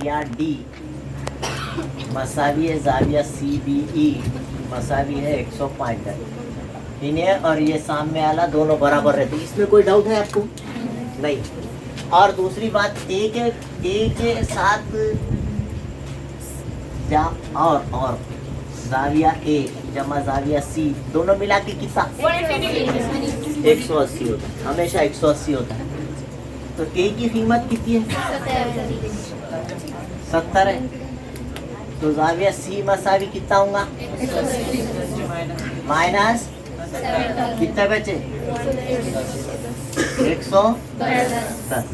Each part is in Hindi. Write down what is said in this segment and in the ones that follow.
या डी मसावी है जाविया सी बी ई मसावी है 105 इन्हें और ये सामने वाला दोनों बराबर रहते, इसमें कोई डाउट है आपको? नहीं। और दूसरी बात ए के साथ और जाविया ए जमा जाविया सी दोनों मिला के कितना 180 होता है, हमेशा 180 होता है। तो ए की कीमत कितनी है? 70 है। तो जाविया सी मसावी कितना होगा? माइनस कितने बचे? 110।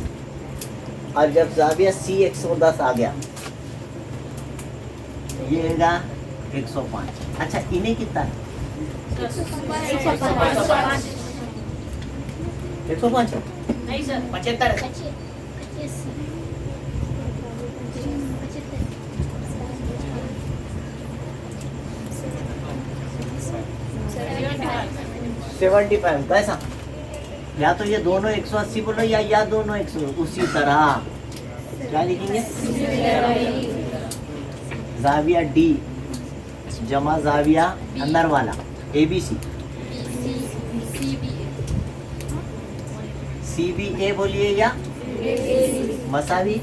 और जब जाविया सी 110 आ गया ये 105। अच्छा इन्हें कितना है? 105 है? नहीं सर 75 है। सेवेंटी फाइव कैसा? या तो ये दोनों 180 बोलो या दोनों 100 उसी तरह क्या लिखेंगे? जाविया डी जमा जाविया अंदर वाला A B C C B ए बोलिए या मसावी,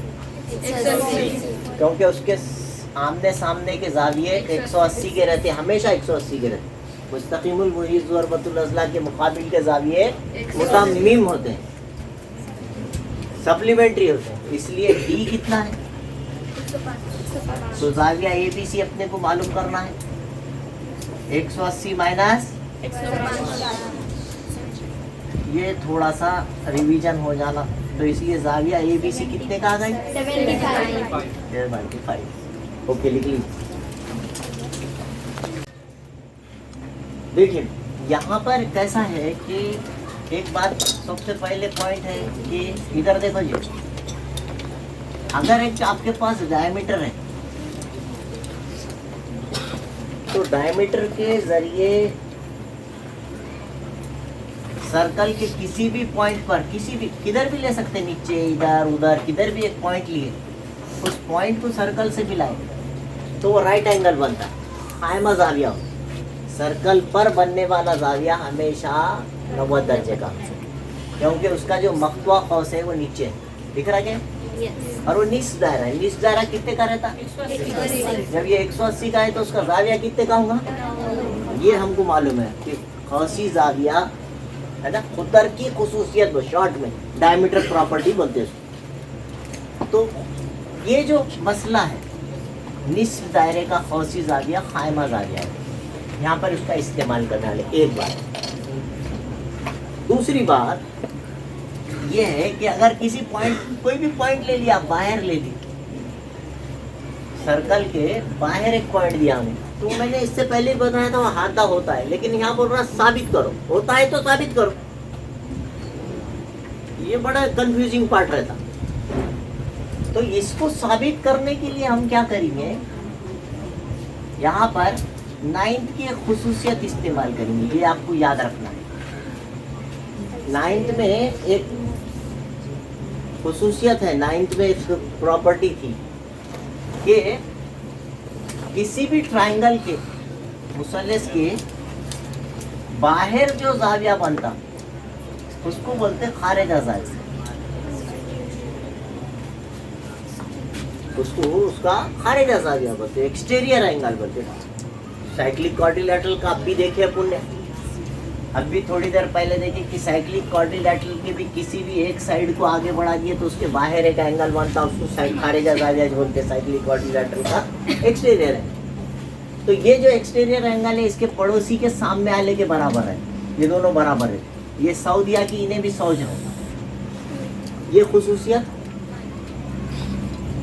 क्योंकि उसके आमने सामने के जाविये 180 के रहते, हमेशा 180 के रहते। मुस्तकीमुल मुहीज़ ज़रबतुल अज़ला के मुकाबिल के जाविये मुतम्मिम होते हैं, सप्लीमेंट्री होते हैं, इसलिए डी कितना है? तो जाविया ए बी सी अपने को मालूम करना है, 180 माइनस ये थोड़ा सा रिवीजन हो जाना, तो इसलिए जाविया ए बी सी कितने का आ गई? 75। ओके लिख लीजिए। देखिए यहाँ पर कैसा है कि एक बात सबसे पहले पॉइंट है कि इधर देखो जी, अगर एक आपके पास डायमीटर है तो डायमीटर के जरिए सर्कल के किसी भी पॉइंट पर किधर भी ले सकते, नीचे इधर उधर किधर भी एक पॉइंट लिए, उस पॉइंट को सर्कल से मिलाए तो वो राइट एंगल बनता है। कायमा जाविया सर्कल पर बनने वाला जाविया हमेशा 90 दर्जे का, क्योंकि उसका जो मख्तवा कौस है वो नीचे दिख रहा है और वो निस्फ दायरा है। निस्फ दायरा कितने का रहता? जब ये 180 का है तो उसका जाविया कितने का होगा? ये हमको मालूम है कि कौसी जाविया है ना, खुदर की खुसूसियत शॉर्ट में डायमीटर प्रॉपर्टी बोलते हैं। तो ये जो मसला है निस्फ दायरे का कौसी जाविया कायमा जाविया है, यहाँ पर उसका इस्तेमाल करना है। एक बात। दूसरी बात ये है कि अगर किसी पॉइंट, कोई भी पॉइंट ले लिया, बाहर ले ली, सर्कल के बाहर एक पॉइंट दिया हमें, तो मैंने इससे पहले बताया था वहाँ हाथा होता है, लेकिन यहाँ बोल रहा साबित करो, होता है तो साबित करो। ये बड़ा कंफ्यूजिंग पार्ट रहता। तो इसको साबित करने के लिए हम क्या करेंगे, यहाँ पर 9th की खुसूसियत इस्तेमाल करेंगे, ये आपको याद रखना है। 9th में एक खुसूसियत है, 9th में एक प्रॉपर्टी थी कि किसी भी ट्रायंगल के मुसल्लस के बाहर जो जाविया बनता उसको बोलते खारिजा जाविया, उसको उसका खारिजा जाविया बोलते, एक्सटीरियर एंगल बोलते। साइक्लिक क्वाड्रिलैटरल का आप भी देखे अपन ने, अभी थोड़ी देर पहले देखे कि साइक्लिक क्वाड्रिलैटरल के भी किसी भी एक साइड को आगे बढ़ा दिए तो उसके बाहर एक एंगल बनता, उसको साइड खारिजा जाविया बोलते हैं। साइक्लिक क्वाड्रिलैटरल का एक्सटीरियर है। तो ये जो एक्सटीरियर एंगल है इसके पड़ोसी के सामने वाले के बराबर है, ये दोनों बराबर है। ये 100 दिया कि इन्हें भी 100 जाओ, ये खुसूसियत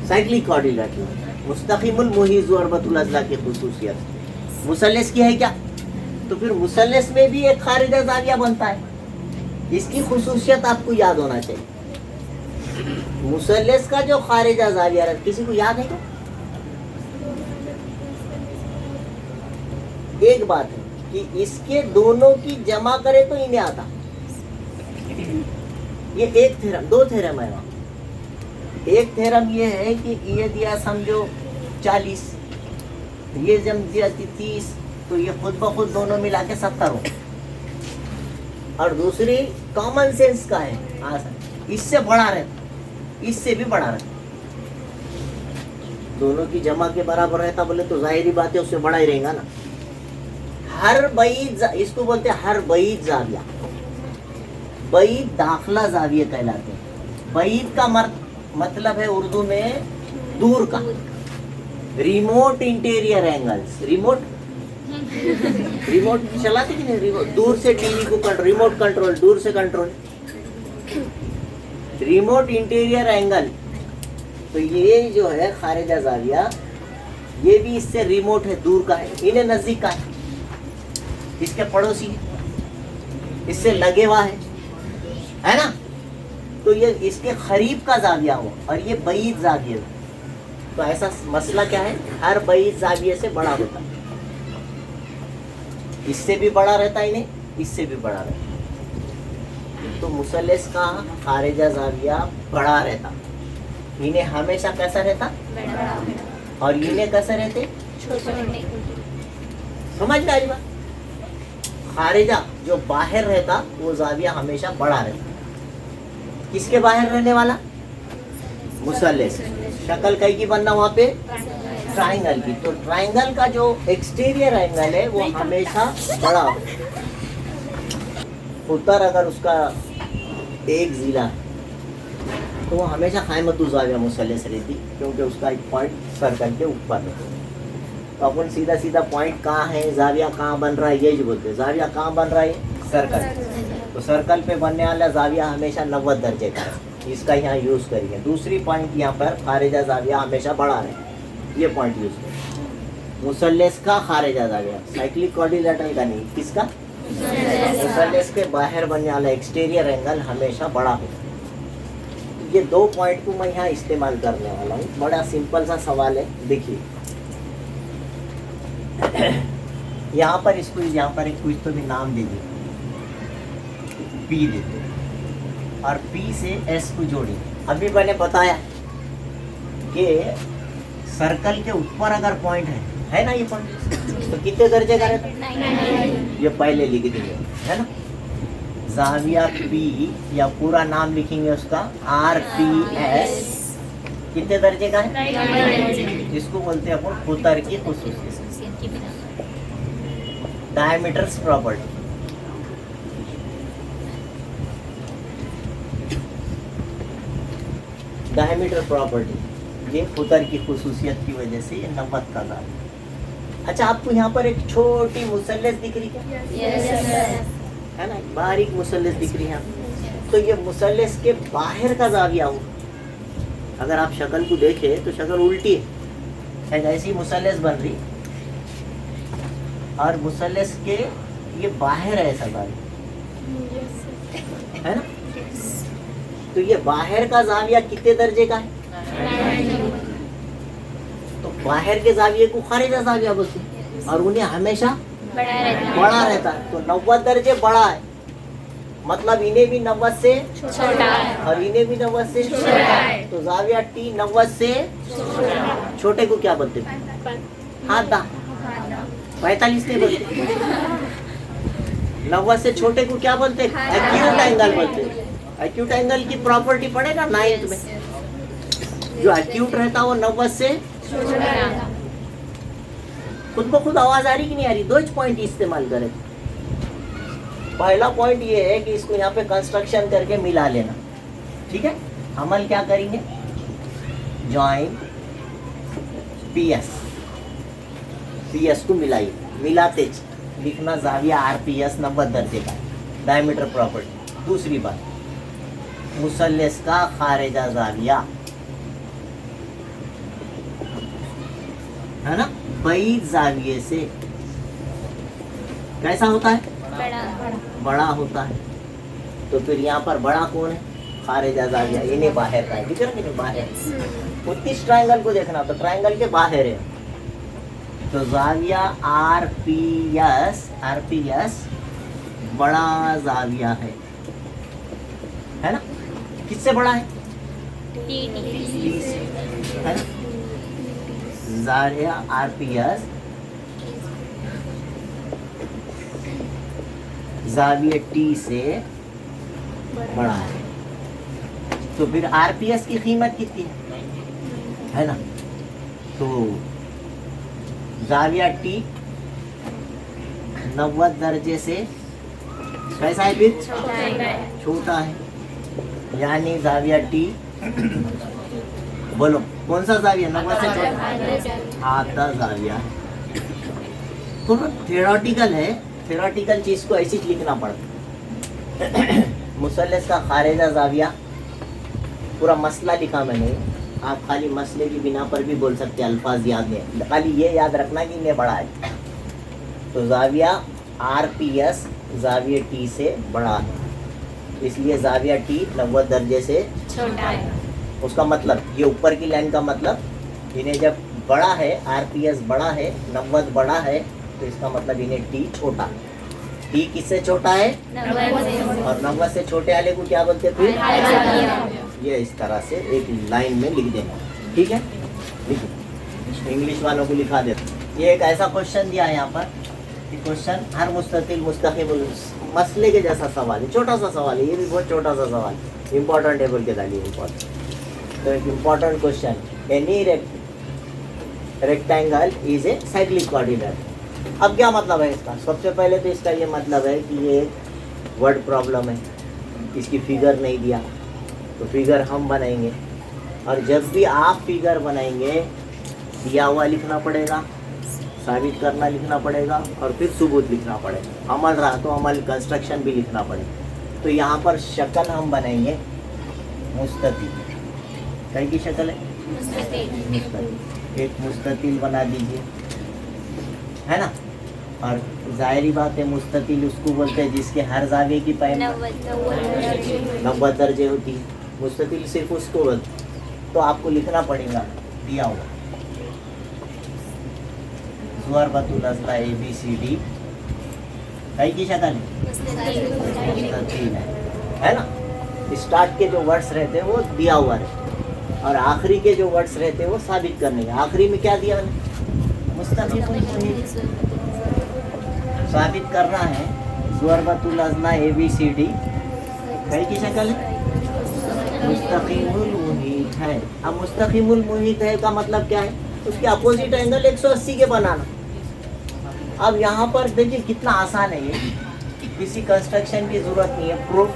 साइक्लिक क्वाड्रिलैटरल मुस्तकीमुल मुहीज़ ज़रबतुल अज़ला की खुसूसियत मुसल्लस की है क्या? तो फिर मुसल्लस में भी एक खारिजा जाविया बनता है, इसकी खुसूसियत आपको याद होना चाहिए। मुसल्लस का जो खारिजा जाविया है, किसी को याद है क्या? एक बात है कि इसके दोनों की जमा करे तो इन्हें आता, ये एक थ्योरम, दो थ्योरम है वहां। एक थ्योरम ये है कि ये दिया समझो 40, ये जब दिया 30, तो ये खुद ब खुद दोनों मिला के 70 हो। और दूसरी कॉमन सेंस का है, इससे बड़ा रहता, इससे भी बड़ा रहता, दोनों की जमा के बराबर रहता बोले तो जाहिर ही बात है उससे बड़ा ही रहेगा ना। हर बईद, इसको बोलते हैं हर बईद जाविया, बईद दाखला जाविया कहलाते हैं। बईद का मतलब है उर्दू में दूर का, रिमोट इंटीरियर एंगल्स, रिमोट चलाते कि नहीं, रिमोट दूर से टीवी को रिमोट कंट्रोल, दूर से कंट्रोल, रिमोट इंटीरियर एंगल। तो ये जो है खारिजा जाविया, ये भी इससे रिमोट है, दूर का है, इन्हें नजदीक का है, इसके पड़ोसी है, इससे लगे हुआ है ना। तो ये इसके करीब का जाविया हो और ये बईद जाविया। तो ऐसा मसला क्या है, हर बईद जाविये से बड़ा होता है, इससे भी बड़ा रहता है, इन्हें इससे भी बड़ा रहता है। तो मुसल्लस का खारिजा जाविया बड़ा रहता, इन्हें हमेशा कैसा रहता बड़ा, और इन्हें कैसे रहते छोटे। समझ में आई बात? खारिजा जो बाहर रहता वो जाविया हमेशा बड़ा रहता। किसके बाहर रहने वाला? मुसल्लस। शक्ल कई की बनना वहाँ पे ट्राइंगल की, तो ट्राइंगल का जो एक्सटीरियर एंगल है वो हमेशा बड़ा हो। उत्तर अगर उसका एक जिला तो वो हमेशा खायमतु जाविया मुसल्लस रहती, क्योंकि उसका एक पॉइंट सर्कल के ऊपर है। तो अपन सीधा सीधा पॉइंट कहाँ है, जाविया कहाँ बन रहा है, ये जो बोलते हैं जाविया कहाँ बन रहा है, सर्कल। तो सर्कल पे बनने वाला जाविया हमेशा 90 दर्जे का है, इसका यहाँ यूज़ करिए। दूसरी पॉइंट यहाँ पर खारिजा जाविया हमेशा बड़ा रहे, ये पॉइंट यूज़ करिए। मुसल्लस का खारिजा जाविया, साइक्लिक क्वाड्रिलेटरल का नहीं, किसका? मुसल्लस के बाहर बनने वाला एक्सटीरियर एंगल हमेशा बड़ा हो। ये दो पॉइंट को मैं यहाँ इस्तेमाल करने वाला हूँ। बड़ा सिंपल सा सवाल है, देखिए यहाँ पर इसको, यहाँ पर एक कुछ तो भी नाम दे दीजिए, पी देते और पी से एस को जोड़िए। अभी मैंने बताया कि सर्कल के ऊपर अगर पॉइंट है ना ये पॉइंट, तो कितने दर्जे का रहता है? ये पहले लिख देंगे, है ना। जाविया पी, या पूरा नाम लिखेंगे उसका RPS, कितने दर्जे का है? इसको बोलते हैं अपन खुतर की खुसूसियत, डायमीटर्स प्रॉपर्टी। डायमीटर प्रॉपर्टी, ये खुतर की खुसूसियत की वजह से ये 90 का जाविया। अच्छा, आपको यहाँ पर एक छोटी मुसल्लस दिख रही है? है ना, बारीक मुसल्लस दिख रही है। तो ये मुसल्लस के बाहर का जाविया हो। अगर आप शक्ल को देखें तो शक्ल उल्टी है, ऐसी मुसल्लस बन रही, और मुसल्लस के ये बाहर है ऐसा जाविया, है ना। तो ये बाहर का जाविया कितने दर्जे का है? तो बाहर के जाविये को खारिजा जाविया बोलते हैं, और उन्हें हमेशा बड़ा रहता है। तो 90 दर्जे बड़ा है, मतलब इन्हें भी 90 से छोटा है और इन्हें भी 90 से छोटा है। तो जाविया T 90 से छोटे को क्या बोलते हैं? हादा। 45 नहीं बोलते, 90 से छोटे को क्या बोलते हैं? एक्यूट एंगल बोलते हैं। एक्यूट एंगल की प्रॉपर्टी पड़ेगा 9th में, जो एक्यूट रहता है वो 90 से छोटा। खुद ब खुद आवाज आ रही कि नहीं आ रही? दो पॉइंट इस्तेमाल करें। पहला पॉइंट ये है कि इसको यहाँ पे कंस्ट्रक्शन करके मिला लेना, ठीक है। अमल क्या करेंगे? जॉइन PS को मिलाइए, मिलाते लिखना जाविया RPS 90 दर्जे का, डायमीटर प्रॉपर्टी। दूसरी बात, मुसल्लस का खारिजा जाविया, है ना, बईद जाविये से कैसा होता है? बड़ा होता है। तो फिर यहाँ पर बड़ा कौन है? खारिजा जाविया, इन्हें बाहर का है, दिख रहा है बाहर। इस ट्रायंगल को देखना, तो ट्रायंगल के बाहर है, तो जाविया RPS बड़ा जाविया है ना। किससे बड़ा है? टी से, है ना? जाविया आरपीएस जाविया टी से बड़ा है, तो फिर आरपीएस की कीमत कितनी है ना? तो जाविया टी 90 दर्जे से कैसा है फिर? छोटा है, यानी जाविया टी बोलो कौन सा जाविया? 90 से छोटा, आधा जाविया है। तो थ्योरेटिकल है, थ्योरेटिकल चीज को ऐसी लिखना पड़ता। मुसल्लस का खारिजा जाविया पूरा मसला लिखा मैंने, आप खाली मसले की बिना पर भी बोल सकते हैं, अल्फाज याद नहीं, खाली ये याद रखना कि ये बड़ा है। तो जाविया आरपीएस जाविया टी से बड़ा है, इसलिए जाविया टी 90 दर्जे से छोटा है। उसका मतलब ये ऊपर की लाइन का मतलब, इन्हें जब बड़ा है, आरपीएस बड़ा है, 90 बड़ा है, तो इसका मतलब इन्हें टी छोटा। टी किससे छोटा है? और 90 से छोटे वाले को क्या बोलते हैं? ये इस तरह से एक लाइन में लिख देना, ठीक है? लिखो, इंग्लिश वालों को लिखा देते। ये एक ऐसा क्वेश्चन दिया है यहाँ पर, ये क्वेश्चन हर मुस्तकिल मुस्तकिल मसले के जैसा सवाल है, छोटा सा सवाल है, ये भी बहुत छोटा सा सवाल, इम्पोर्टेंट है बोल के डालिए इम्पोर्टेंट। तो एक important question, any rectangle is a cyclic coordinate. अब क्या मतलब है इसका? सबसे पहले तो इसका ये मतलब है कि ये वर्ड प्रॉब्लम है, इसकी फिगर नहीं दिया, तो फिगर हम बनाएंगे, और जब भी आप फिगर बनाएंगे दिया हुआ लिखना पड़ेगा, साबित करना लिखना पड़ेगा, और फिर सबूत लिखना पड़ेगा। अमल रहा तो अमल कंस्ट्रक्शन भी लिखना पड़ेगा। तो यहाँ पर शक्ल हम बनाएंगे मुस्ततिल, कई की शक्ल है? मुस्ततिल। एक मुस्ततिल बना दीजिए, है ना? और जाहिरी बात है मुस्ततिल उसको बोलते हैं जिसके हर जाविये की पैमाइश 90 दर्जे होती है। मुस्ततिल सिर्फ उसको बोलते, तो आपको लिखना पड़ेगा दिया हुआ ज़ुअरबतुल अज़ला ABCD कई की शक्ल है? मुस्ततिल है ना? स्टार्ट के जो वर्ड्स रहते हैं वो दिया हुआ रहता है, और आखिरी के जो वर्ड्स रहते हैं वो साबित करने के। आखिरी में क्या दिया मैंने? मुस्तक़िम साबित करना है। ज़ुअरबतुल अज़ला ABCD कई की शक्ल है? मुस्तक़िमुल मुहीत है। अब मुस्तक़िमुल मुहीत है का मतलब क्या है? उसके अपोजिट एंगल 180 के बनाना। अब यहाँ पर देखिए कितना आसान है ये, किसी कंस्ट्रक्शन की जरूरत नहीं है। प्रूफ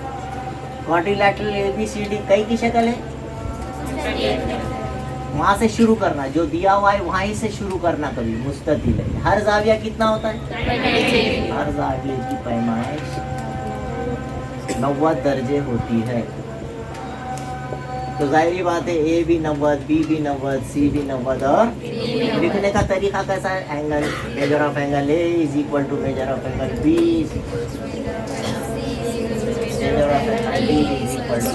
क्वाड्रिलैटरल ABCD कई की शक्ल है? वहाँ से शुरू करना, जो दिया हुआ है वहीं से शुरू करना। कभी मुस्ततिल है, हर जाविया कितना होता है? हर जाविये की पैमाइश 90 दर्जे होती है। तो जाहिर बात है A भी 90, B भी 90, C भी 90, और लिखने का तरीका कैसा है? Angle, measure of angle A is equal to measure of angle B, measure of angle D is equal to,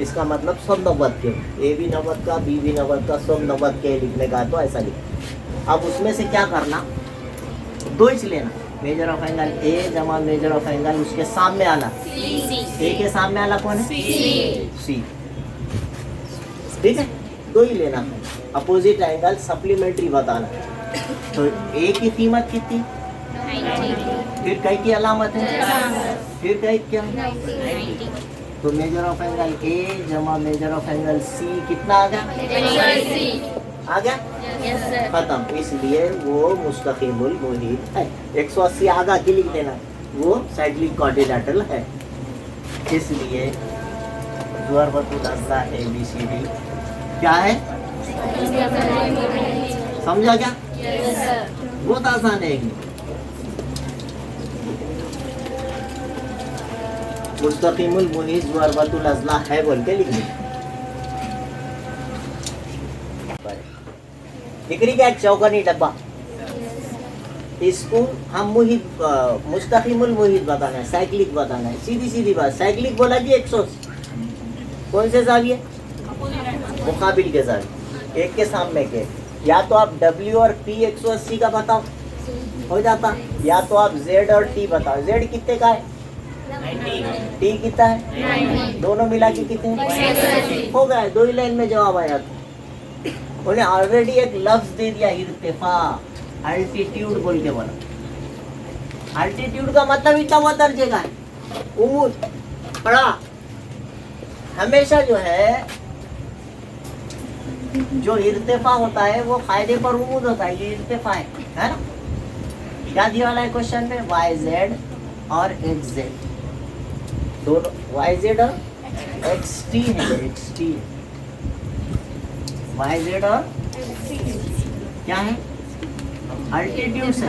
इसका मतलब सब 90 के, A भी 90 का, B भी 90 का, सब 90 के लिखने का, तो ऐसा लिख। अब उसमें से क्या करना? दो इंच लेना, मेजर ऑफ एंगल A जमा मेजर ऑफ एंगल उसके सामने आला, A के सामने आला कौन है? C, ठीक है? दो ही लेना है, अपोजिट एंगल सप्लीमेंट्री बताना। तो A की कीमत कितनी? फिर कई की अलामत है, फिर कई क्या? तो मेजर ऑफ एंगल A जमा मेजर ऑफ एंगल C कितना आ गया? आ गया? खत्म। इसलिए वो मुस्तक़िमुल मुहीत है। 180 आगा की लिख देना, वो साइक्लिक क्वाड्रिलैटरल है। इसलिए ज़ुअरबतुल अज़ला ABCD क्या है? समझा क्या? बहुत आसान है। मुस्तक़िमुल मुहीत ज़ुअरबतुल अज़ला है बोल के लिख दिक्री का एक चौकनी डब्बा, इसको हम मुहीत मुस्तक़िमुल मुहीत बताना है, साइक्लिक बताना है। सीधी सीधी बात, साइक्लिक बोला कि 180 कौन से जाविये? मुकाबिल के जाविये, एक के सामने के। या तो आप W और P 180 का बताओ, हो जाता, या तो आप Z और T बताओ। Z कितने का है? टी कितना है, दोनों मिला के कितने हो गए, दो ही लाइन में जवाब आया। उन्हें ऑलरेडी एक लफ्ज दे दिया, इर्तिफा, अल्टीट्यूड बोल के बोला। अल्टीट्यूड का मतलब इतना हुआ दर्जे का है, उमूद पड़ा। हमेशा जो है जो इर्तिफा होता है वो फायदे पर उमूद होता है, ये इर्तिफा है ना। क्या दिया वाला है क्वेश्चन में, वाई जेड और एक्स जेड दोनों, वाई जेड और एक्स टी है, एक्स टी वाई जेड और क्या है, अल्टीट्यूड से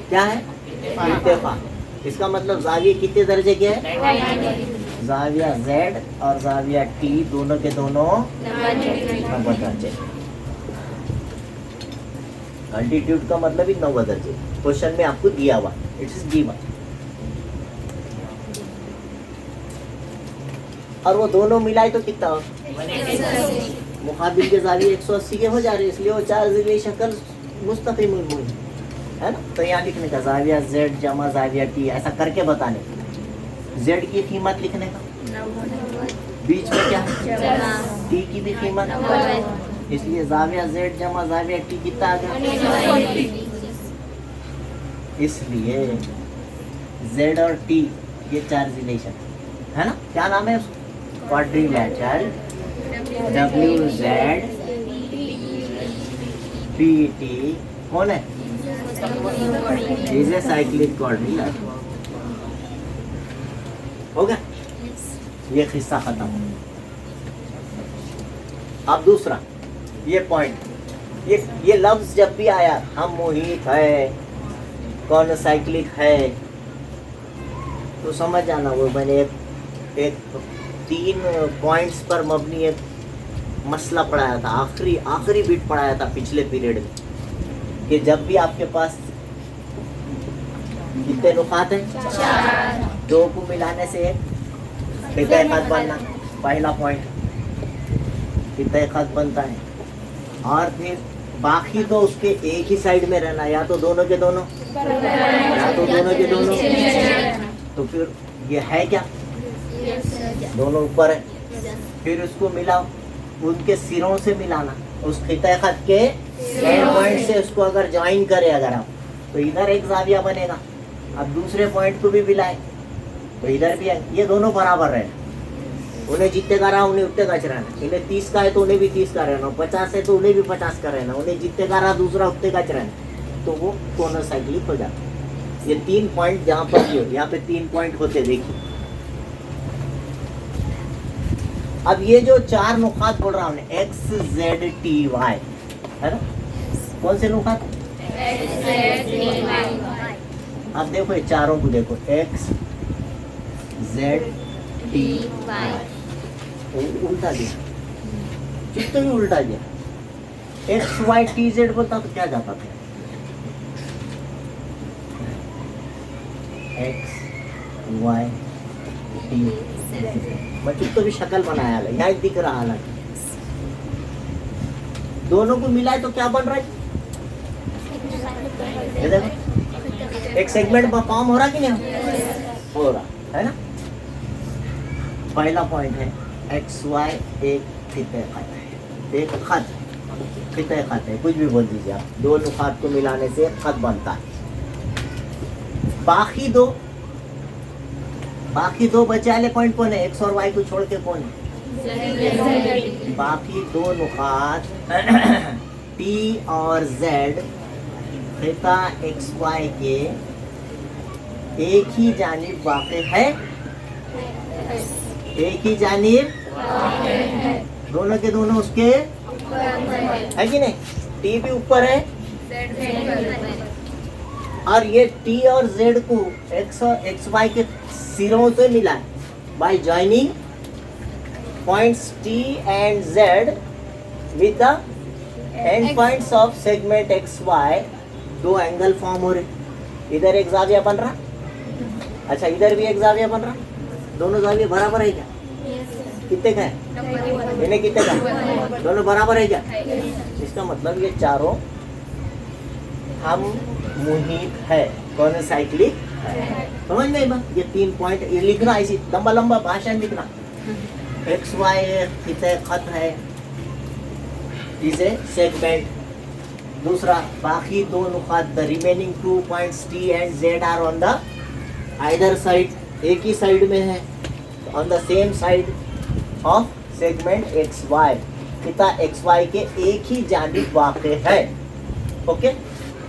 क्या है, इर्तिफा। इसका मतलब जाविया कितने दर्जे के है, जाविया जेड और जाविया टी दोनों के दोनों 90 दर्जे। अल्टीट्यूड का मतलब ही 90 दर्जे, क्वेश्चन में आपको दिया हुआ, इट इज गिवन। और वो दोनों मिलाए तो कितना हो, मुकाबिल के जाविये 180 के हो जा रहे, इसलिए वो चार ज़िले शक्ल मुस्तकिम हुई है ना। तो यहाँ लिखने का जाविया जेड जमा जाविया टी, ऐसा करके बताने, जेड की कीमत लिखने का, बीच में क्या टी की भी कीमत, इसलिए जाविया जेड जमा जाविया टी कितना आ गया। इसलिए जेड और टी ये चार रिलेशन है ना, क्या नाम है उसका, quadrilateral W Z P T कौन है, इज ए साइक्लिक क्वाड्रिलैटरल। हो गया, ये किस्सा खत्म। अब दूसरा ये पॉइंट, ये लफ्ज जब भी आया, हम मुहित है, कौन साइक्लिक है, तो समझ जाना वो मैंने एक 3 पॉइंट्स पर मबनी एक मसला पढ़ाया था, आखिरी बिट पढ़ाया था पिछले पीरियड में, कि जब भी आपके पास कितने नुकात हैं, 2 को मिलाने से कितना खत बनना, पहला पॉइंट कितना खत बनता है, और फिर बाकी तो उसके एक ही साइड में रहना, या तो दोनों के दोनों, या तो दोनों के दोनों, तो फिर ये है क्या, दोनों ऊपर है, फिर उसको मिलाओ, उनके सिरों से मिलाना, उस खिता खत के एंड पॉइंट से उसको अगर ज्वाइन करे अगर आप, तो इधर एक जाविया बनेगा। अब दूसरे पॉइंट को भी मिलाए तो इधर भी है, ये दोनों बराबर रहना, उन्हें जितने का रहा उन्हें उतने का रहना, इन्हें 30 का है तो उन्हें भी 30 का रहना, 50 है तो उन्हें भी 50 का रहना, उन्हें जितने का रहा दूसरा उतने का रहना, तो वो कॉर्नर साइक्लिक हो जाता है। ये 3 पॉइंट जहाँ पर भी हो, यहाँ पे 3 पॉइंट होते देखिए। अब ये जो 4 नुकात बोल रहा हूँ, एक्स जेड टी वाई है ना, कौन से नुकात, अब देखो ये चारों को देखो, एक्स जेड टी वाई, उल्टा दिया, चित्त भी उल्टा दिया, एक्स वाई टी जेड बोलता तो क्या जाता था, एक्स वाई टी, मैं चित्त भी शक्ल बनाया है, यहाँ दिख रहा है, दोनों को मिलाए तो क्या बन रहा है, ये देखो एक सेगमेंट पर फॉर्म हो रहा कि नहीं हो रहा है ना। पहला पॉइंट है एक्स वाई एक खिते खत है, एक खत खिते खत है, कुछ भी बोल दीजिए आप, 2 नुकात को मिलाने से एक खत बनता है। बाकी दो बचे वाले पॉइंट कौन है, एक्स और वाई को छोड़ के कौन है, बाकी 2 नुकात टी और जेड खिता एक्स वाई के एक ही जानिब वाक़े है, एक ही जानिब, दोनों के दोनों उसके है कि नहीं, टी भी ऊपर है, और ये टी और जेड को एक्स वाई के सिरों से मिला है by joining points T and Z with the end points of segment X Y, 2 angle form हो रहे, इधर एक जाविया बन रहा, अच्छा इधर भी एक जाविया बन रहा, दोनों जाविया बराबर है क्या, कितने का है, इन्हें कितने का, दोनों बराबर है क्या, इसका मतलब ये चारों हम मुहित है, कौन साइक्लिक समझ में आई बात? ये 3 पॉइंट ये लिखना, इसी लंबा लंबा भाषण लिखना। एक्स वाई खिते खत है, इसे सेगमेंट। दूसरा, बाकी दो नुकात the remaining 2 points T and Z are on the either side, एक ही साइड में है, on the same side of segment X Y, पिता एक्स वाई के एक ही जानिब वाक़ है। ओके।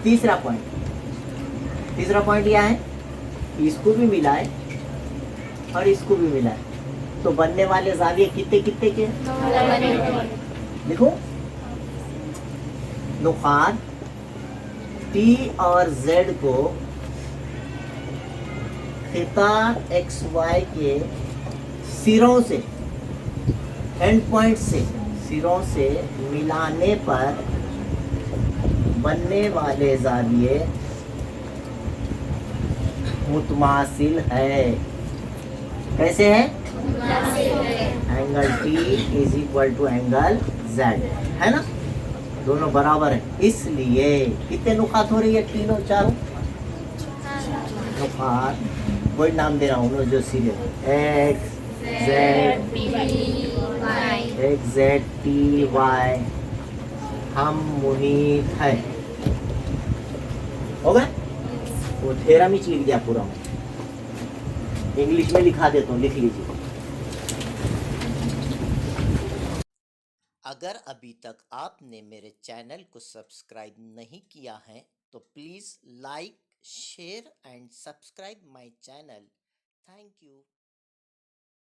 तीसरा पॉइंट यह है, इसको भी मिला है और इसको भी मिला है, तो बनने वाले जाविये कितने कितने के? लिखो, नुकात टी और जेड को खिता एक्स वाई के सिरों से, एंड पॉइंट से, सिरों से मिलाने पर बनने वाले जाविये मुतमासिल है। कैसे है? Angle T is equal to angle Z, है ना? दोनों बराबर है। इसलिए कितने नुकात हो रही है? तीनों चारों नुकात, वही नाम दे रहा हूँ जो serial X Z T Y हम मुनीत है। हो गए? वो थेरम ही लिख दिया पूरा, इंग्लिश में लिखा देता हूँ, लिख लीजिए। अगर अभी तक आपने मेरे चैनल को सब्सक्राइब नहीं किया है तो please like, share and subscribe my channel. Thank you.